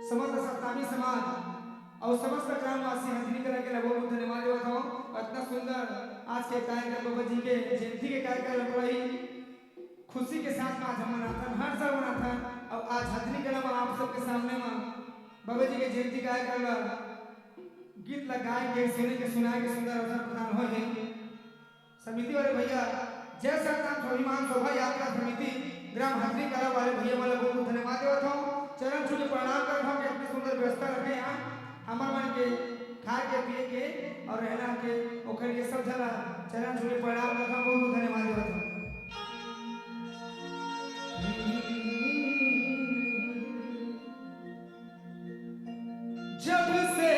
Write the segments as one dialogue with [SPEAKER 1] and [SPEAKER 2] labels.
[SPEAKER 1] समस्त सत्तावी समाज और समस्त ग्रामवासी हंसनी करा के लगो धन्यवाद देता हूँ। इतना सुंदर आज के कार्यक्रम बाबा जी के जयंती के कार्यक्रम बड़ी खुशी के साथ आज हम मनाते हर साल मनाते हैं। और आज हंसनी करा में आप सबके सामने में बाबा जी के जयंती कार्यक्रम गीत लगाए के सुने के सुनाए के सुंदर अवसर प्रदान हो है। समिति वाले भैया जय सतनाम स्वाभिमान शोभा यात्रा समिति ग्राम हंसनी कला वाले भैया वाले बहुत धन्यवाद देता हूँ। चरण छू के प्रणाम करता हूँ कि अपनी सुंदर व्यवस्था रखे यहाँ हमारे मन के खाए के पिए के और रहना के ओकर के सब जला चरण छू के प्रणाम करता हूँ। बहुत धन्यवाद देता हूँ। जब से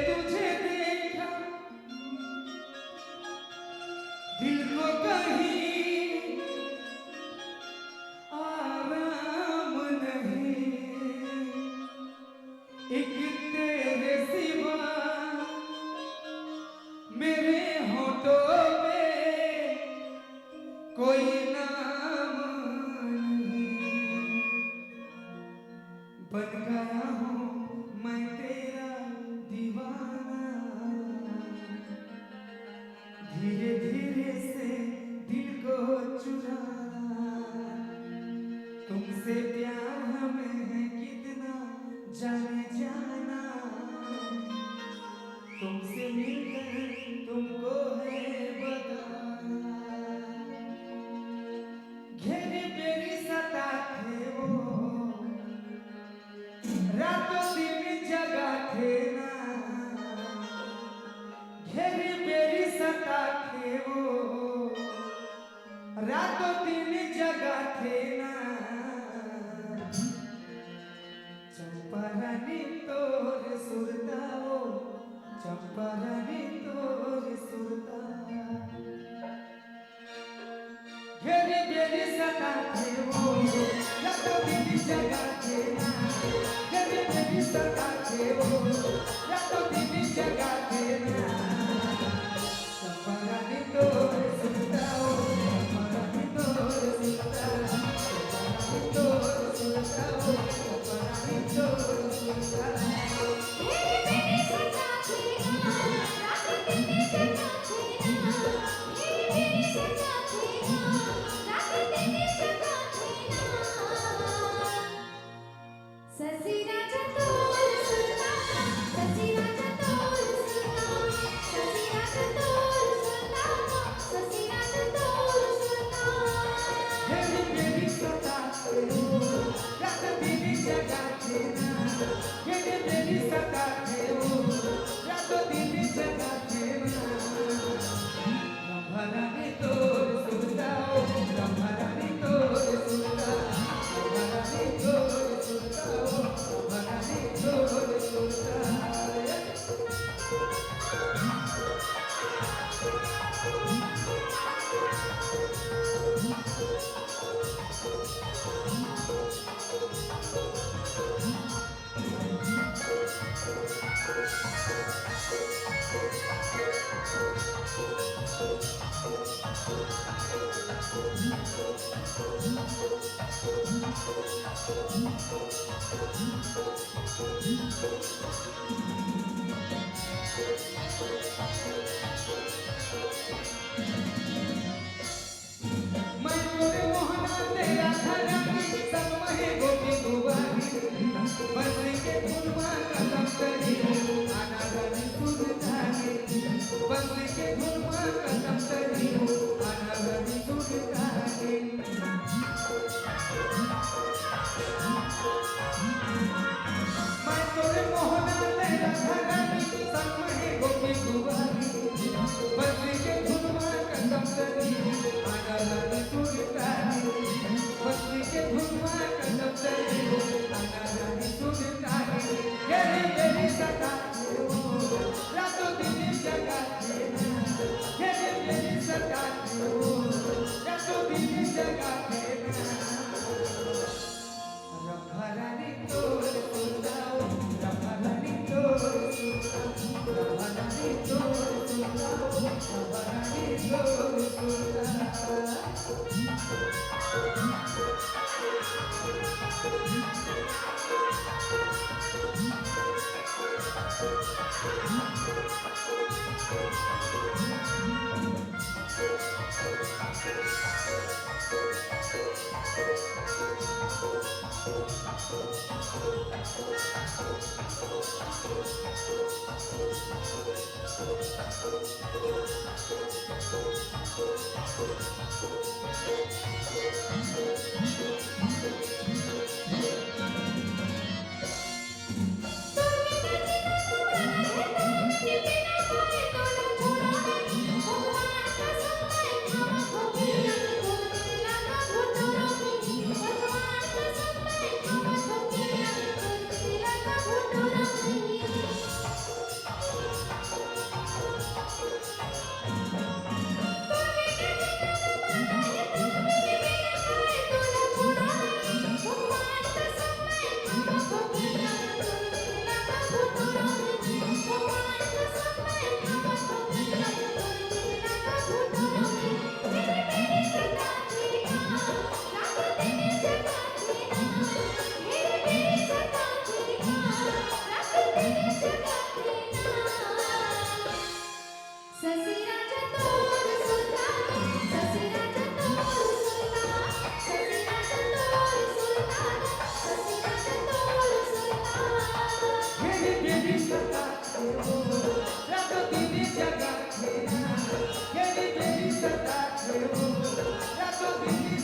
[SPEAKER 1] तुझे देखा दिल को कहीं आराम नहीं, एक तेरे सिवा मेरे होठों पे कोई नाम नहीं। बन गया हूँ मैं तेरा दीवाना, धीरे धीरे से दिल को चुराना। तुमसे प्यार हमें है कितना जाने जाना, तुमसे मिलकर तुमको है बताना। घेरे बेरी सताते वो रातों दिन जगाते ना, घेरे बेरी सताते वो रातों दिन जगाते ना। चंपारानी तोरे सुरता हो, चंपारानी तोरे सुरता। घेरे बेरी सताते वो रातों दिन जगाते ना, घेरे बेरी सताते वो रातों दिन जगाते ना। चंपारानी तोरे सुरता हो, चंपारानी तोरे सुरता, चंपारानी तोरे सुरता हो, चंपारानी तोरे सुरता।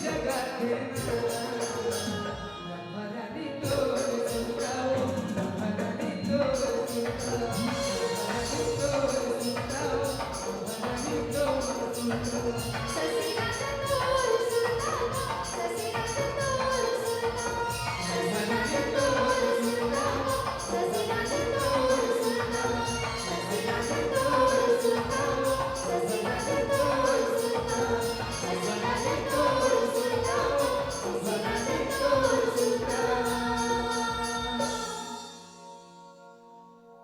[SPEAKER 1] जगत